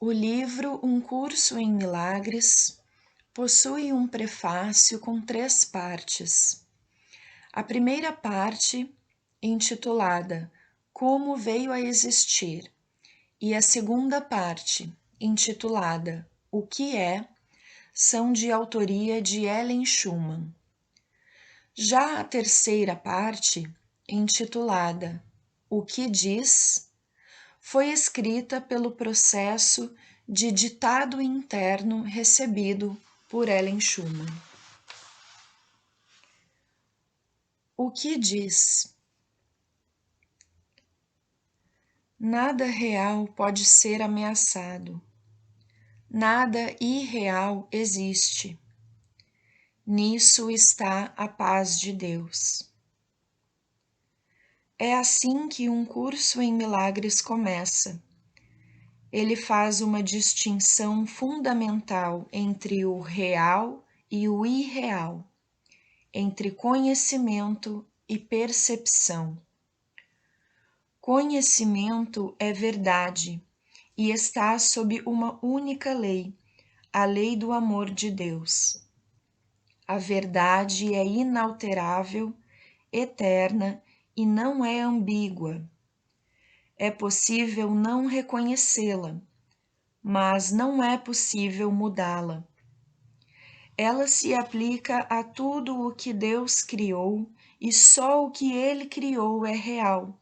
O livro Um Curso em Milagres possui um prefácio com 3 partes. A primeira parte, intitulada Como Veio a Existir, e a segunda parte, intitulada O que é, são de autoria de Ellen Schumann. Já a terceira parte, intitulada O que diz, foi escrita pelo processo de ditado interno recebido por Ellen Schumann. O que diz? Nada real pode ser ameaçado. Nada irreal existe. Nisso está a paz de Deus. É assim que um curso em milagres começa. Ele faz uma distinção fundamental entre o real e o irreal, entre conhecimento e percepção. Conhecimento é verdade e está sob uma única lei, a lei do amor de Deus. A verdade é inalterável, eterna e não é ambígua. É possível não reconhecê-la, mas não é possível mudá-la. Ela se aplica a tudo o que Deus criou e só o que Ele criou é real.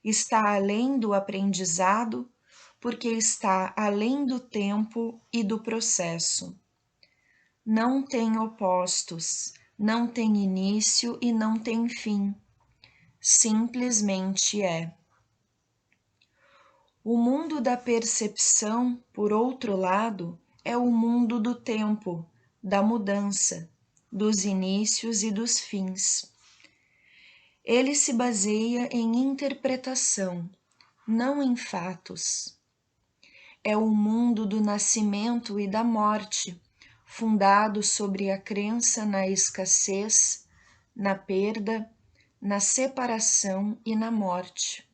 Está além do aprendizado, porque está além do tempo e do processo. Não tem opostos, não tem início e não tem fim. Simplesmente é. O mundo da percepção, por outro lado, é o mundo do tempo, da mudança, dos inícios e dos fins. Ele se baseia em interpretação, não em fatos. É o mundo do nascimento e da morte, fundado sobre a crença na escassez, na perda, na separação e na morte.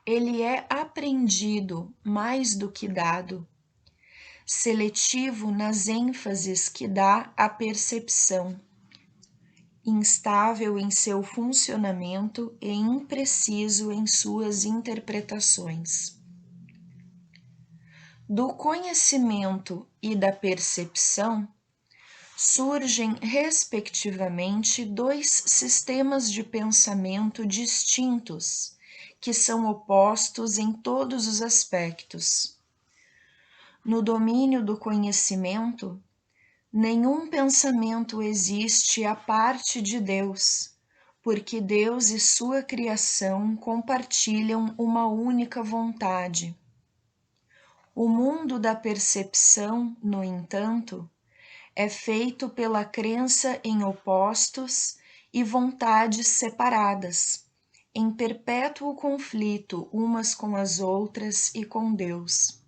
Ele é aprendido mais do que dado, seletivo nas ênfases que dá à percepção, instável em seu funcionamento e impreciso em suas interpretações. Do conhecimento e da percepção surgem, respectivamente, 2 sistemas de pensamento distintos, que são opostos em todos os aspectos. No domínio do conhecimento, nenhum pensamento existe à parte de Deus, porque Deus e sua criação compartilham uma única vontade. O mundo da percepção, no entanto, é feito pela crença em opostos e vontades separadas, em perpétuo conflito umas com as outras e com Deus.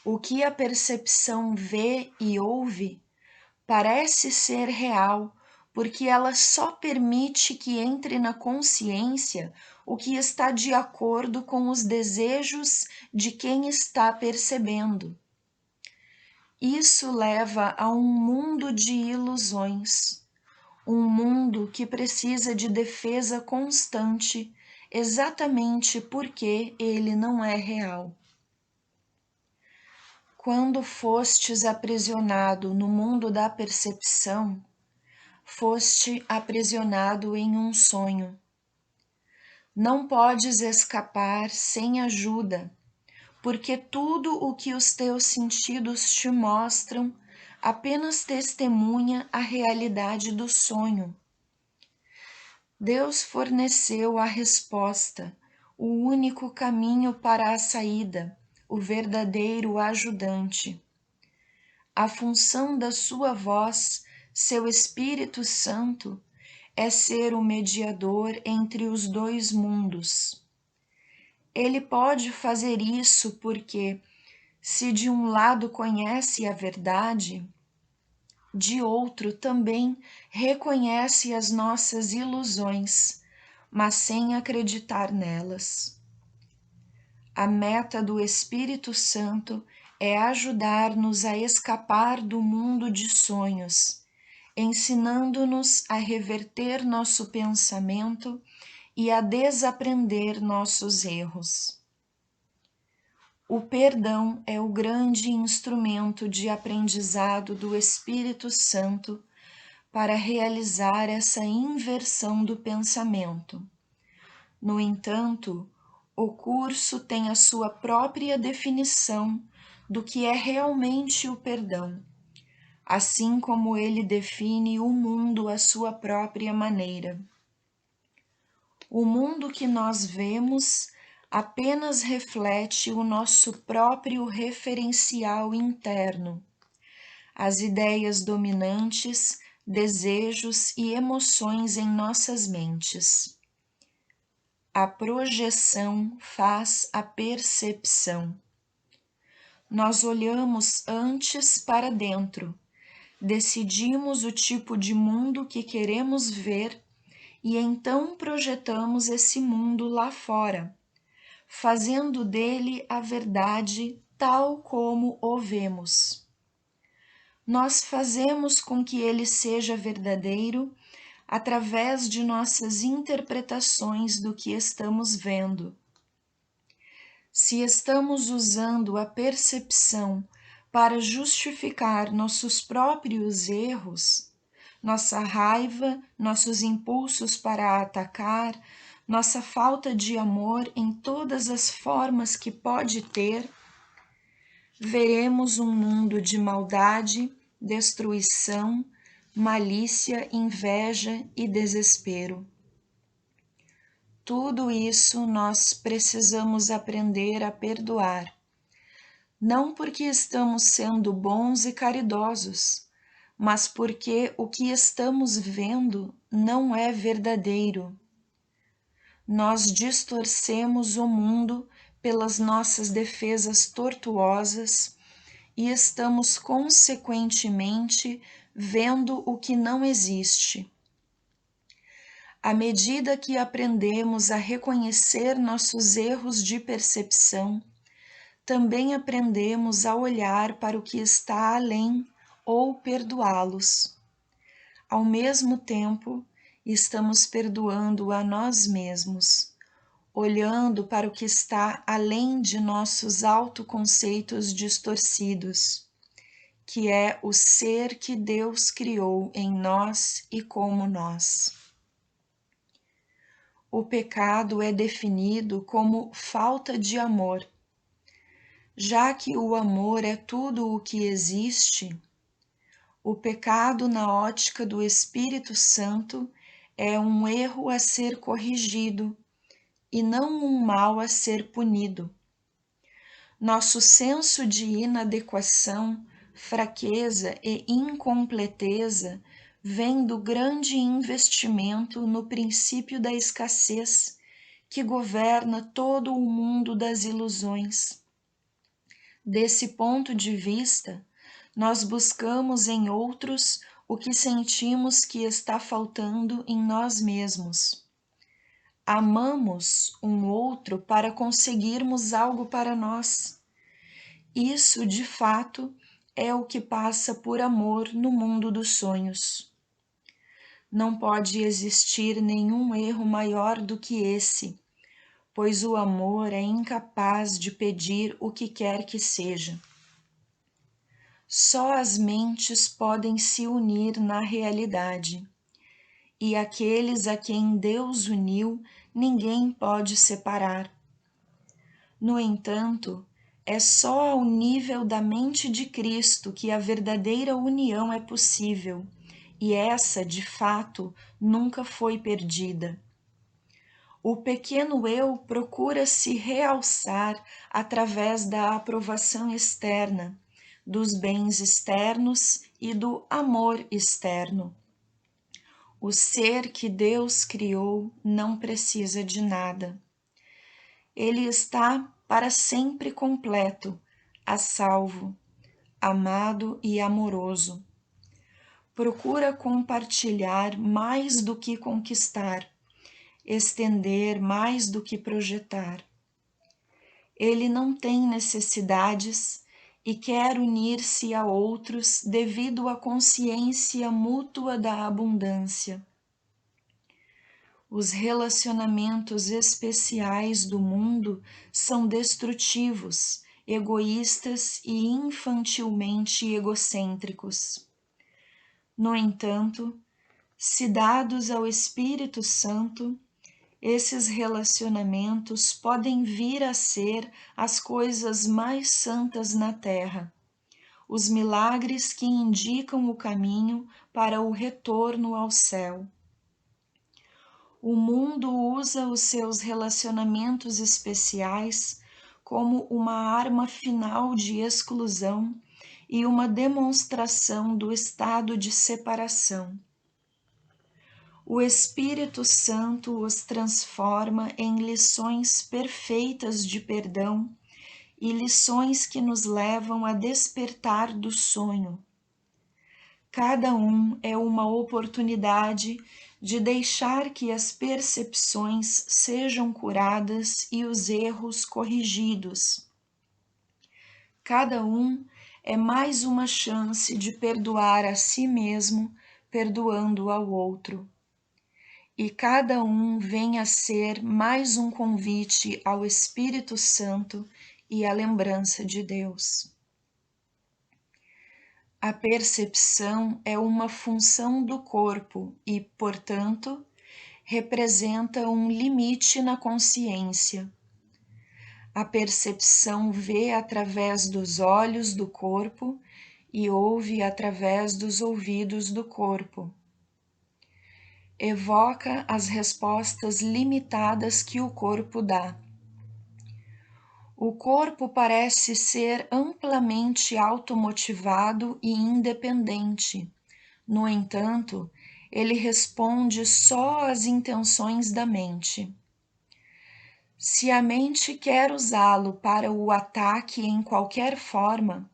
O que a percepção vê e ouve parece ser real, porque ela só permite que entre na consciência o que está de acordo com os desejos de quem está percebendo. Isso leva a um mundo de ilusões, um mundo que precisa de defesa constante, exatamente porque ele não é real. Quando fostes aprisionado no mundo da percepção, foste aprisionado em um sonho. Não podes escapar sem ajuda, porque tudo o que os teus sentidos te mostram apenas testemunha a realidade do sonho. Deus forneceu a resposta, o único caminho para a saída, o verdadeiro ajudante. A função da sua voz, seu Espírito Santo, é ser o mediador entre os 2 mundos. Ele pode fazer isso porque, se de um lado conhece a verdade, de outro também reconhece as nossas ilusões, mas sem acreditar nelas. A meta do Espírito Santo é ajudar-nos a escapar do mundo de sonhos, ensinando-nos a reverter nosso pensamento e a desaprender nossos erros. O perdão é o grande instrumento de aprendizado do Espírito Santo para realizar essa inversão do pensamento. No entanto, o curso tem a sua própria definição do que é realmente o perdão, assim como ele define o mundo à sua própria maneira. O mundo que nós vemos apenas reflete o nosso próprio referencial interno, as ideias dominantes, desejos e emoções em nossas mentes. A projeção faz a percepção. Nós olhamos antes para dentro, decidimos o tipo de mundo que queremos ver e então projetamos esse mundo lá fora, fazendo dele a verdade tal como o vemos. Nós fazemos com que ele seja verdadeiro através de nossas interpretações do que estamos vendo. Se estamos usando a percepção para justificar nossos próprios erros, nossa raiva, nossos impulsos para atacar, nossa falta de amor em todas as formas que pode ter, veremos um mundo de maldade, destruição, malícia, inveja e desespero. Tudo isso nós precisamos aprender a perdoar, não porque estamos sendo bons e caridosos, mas porque o que estamos vendo não é verdadeiro. Nós distorcemos o mundo pelas nossas defesas tortuosas e estamos consequentemente vendo o que não existe. À medida que aprendemos a reconhecer nossos erros de percepção, também aprendemos a olhar para o que está além ou perdoá-los. Ao mesmo tempo, estamos perdoando a nós mesmos, olhando para o que está além de nossos autoconceitos distorcidos, que é o ser que Deus criou em nós e como nós. O pecado é definido como falta de amor. Já que o amor é tudo o que existe, o pecado na ótica do Espírito Santo é um erro a ser corrigido e não um mal a ser punido. Nosso senso de inadequação, fraqueza e incompleteza vem do grande investimento no princípio da escassez que governa todo o mundo das ilusões. Desse ponto de vista, nós buscamos em outros o que sentimos que está faltando em nós mesmos. Amamos um outro para conseguirmos algo para nós. Isso, de fato, é o que passa por amor no mundo dos sonhos. Não pode existir nenhum erro maior do que esse, pois o amor é incapaz de pedir o que quer que seja. Só as mentes podem se unir na realidade, e aqueles a quem Deus uniu, ninguém pode separar. No entanto, é só ao nível da mente de Cristo que a verdadeira união é possível, e essa, de fato, nunca foi perdida. O pequeno eu procura se realçar através da aprovação externa, dos bens externos e do amor externo. O ser que Deus criou não precisa de nada. Ele está para sempre completo, a salvo, amado e amoroso. Procura compartilhar mais do que conquistar, estender mais do que projetar. Ele não tem necessidades e quer unir-se a outros devido à consciência mútua da abundância. Os relacionamentos especiais do mundo são destrutivos, egoístas e infantilmente egocêntricos. No entanto, se dados ao Espírito Santo, esses relacionamentos podem vir a ser as coisas mais santas na Terra, os milagres que indicam o caminho para o retorno ao céu. O mundo usa os seus relacionamentos especiais como uma arma final de exclusão e uma demonstração do estado de separação. O Espírito Santo os transforma em lições perfeitas de perdão e lições que nos levam a despertar do sonho. Cada um é uma oportunidade de deixar que as percepções sejam curadas e os erros corrigidos. Cada um é mais uma chance de perdoar a si mesmo, perdoando ao outro. E cada um vem a ser mais um convite ao Espírito Santo e à lembrança de Deus. A percepção é uma função do corpo e, portanto, representa um limite na consciência. A percepção vê através dos olhos do corpo e ouve através dos ouvidos do corpo. Evoca as respostas limitadas que o corpo dá. O corpo parece ser amplamente automotivado e independente. No entanto, ele responde só às intenções da mente. Se a mente quer usá-lo para o ataque em qualquer forma,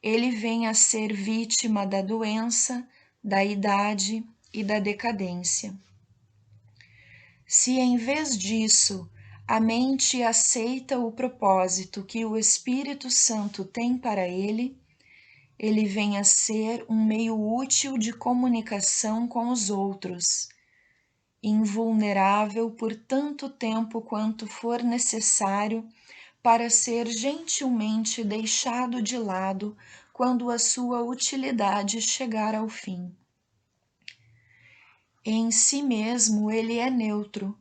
ele vem a ser vítima da doença, da idade e da decadência. Se em vez disso a mente aceita o propósito que o Espírito Santo tem para ele, ele vem a ser um meio útil de comunicação com os outros, invulnerável por tanto tempo quanto for necessário para ser gentilmente deixado de lado quando a sua utilidade chegar ao fim. Em si mesmo ele é neutro,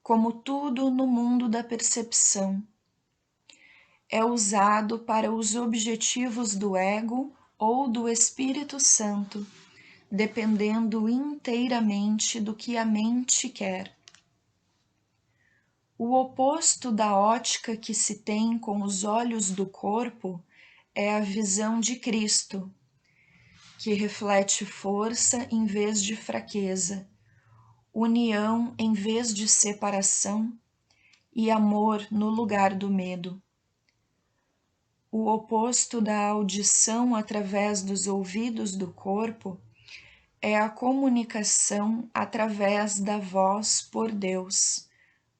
como tudo no mundo da percepção. É usado para os objetivos do ego ou do Espírito Santo, dependendo inteiramente do que a mente quer. O oposto da ótica que se tem com os olhos do corpo é a visão de Cristo, que reflete força em vez de fraqueza, união em vez de separação e amor no lugar do medo. O oposto da audição através dos ouvidos do corpo é a comunicação através da voz por Deus,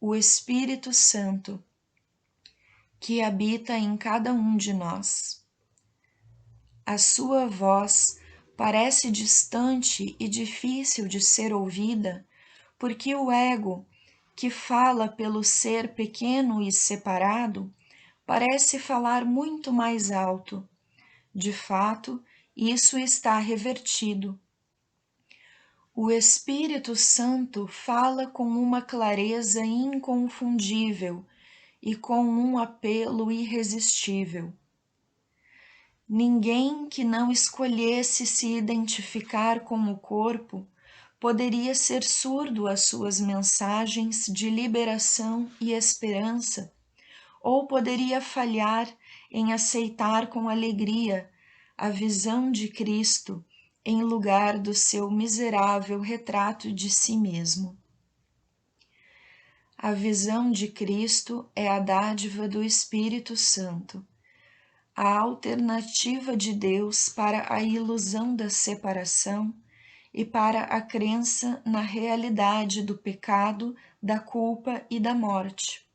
o Espírito Santo, que habita em cada um de nós. A sua voz parece distante e difícil de ser ouvida, porque o ego, que fala pelo ser pequeno e separado, parece falar muito mais alto. De fato, isso está revertido. O Espírito Santo fala com uma clareza inconfundível e com um apelo irresistível. Ninguém que não escolhesse se identificar com o corpo poderia ser surdo às suas mensagens de liberação e esperança, ou poderia falhar em aceitar com alegria a visão de Cristo em lugar do seu miserável retrato de si mesmo. A visão de Cristo é a dádiva do Espírito Santo, a alternativa de Deus para a ilusão da separação e para a crença na realidade do pecado, da culpa e da morte.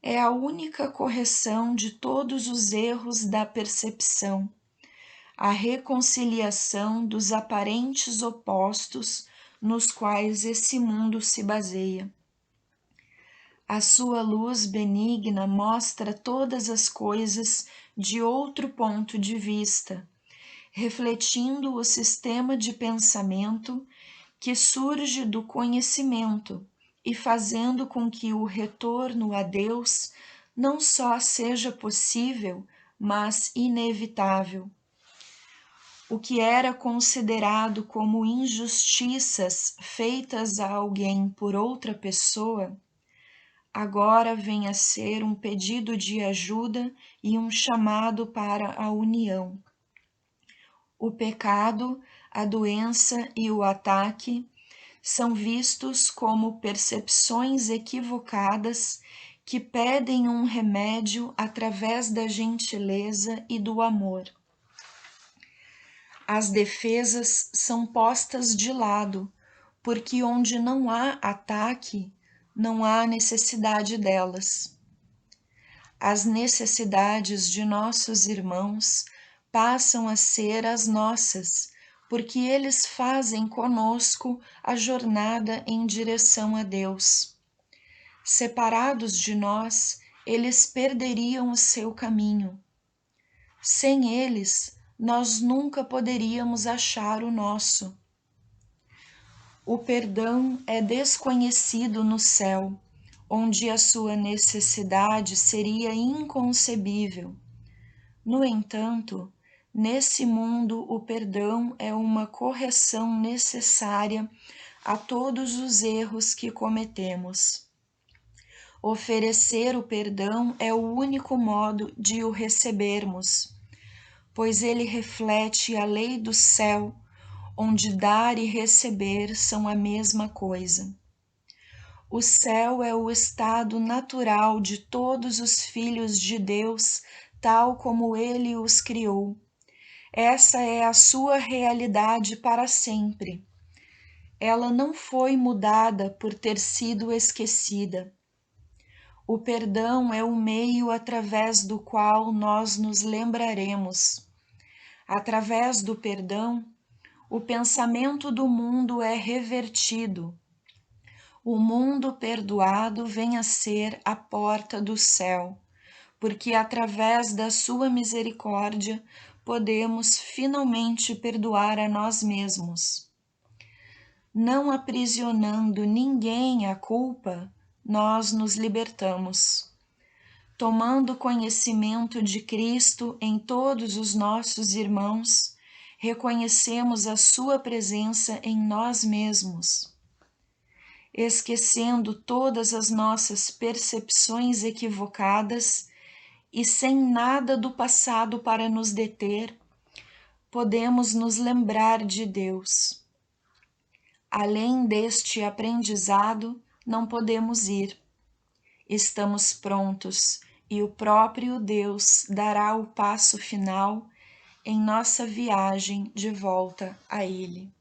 é a única correção de todos os erros da percepção, a reconciliação dos aparentes opostos nos quais esse mundo se baseia. A sua luz benigna mostra todas as coisas de outro ponto de vista, refletindo o sistema de pensamento que surge do conhecimento e fazendo com que o retorno a Deus não só seja possível, mas inevitável. O que era considerado como injustiças feitas a alguém por outra pessoa, agora vem a ser um pedido de ajuda e um chamado para a união. O pecado, a doença e o ataque são vistos como percepções equivocadas que pedem um remédio através da gentileza e do amor. As defesas são postas de lado, porque onde não há ataque, não há necessidade delas. As necessidades de nossos irmãos passam a ser as nossas, porque eles fazem conosco a jornada em direção a Deus. Separados de nós, eles perderiam o seu caminho. Sem eles, nós nunca poderíamos achar o nosso. O perdão é desconhecido no céu, onde a sua necessidade seria inconcebível. No entanto, nesse mundo o perdão é uma correção necessária a todos os erros que cometemos. Oferecer o perdão é o único modo de o recebermos, pois ele reflete a lei do céu, onde dar e receber são a mesma coisa. O céu é o estado natural de todos os filhos de Deus, tal como ele os criou. Essa é a sua realidade para sempre. Ela não foi mudada por ter sido esquecida. O perdão é o meio através do qual nós nos lembraremos. Através do perdão, o pensamento do mundo é revertido. O mundo perdoado vem a ser a porta do céu, porque através da sua misericórdia podemos finalmente perdoar a nós mesmos. Não aprisionando ninguém à culpa, nós nos libertamos. Tomando conhecimento de Cristo em todos os nossos irmãos, reconhecemos a sua presença em nós mesmos. Esquecendo todas as nossas percepções equivocadas e sem nada do passado para nos deter, podemos nos lembrar de Deus. Além deste aprendizado, não podemos ir. Estamos prontos e o próprio Deus dará o passo final em nossa viagem de volta a Ele.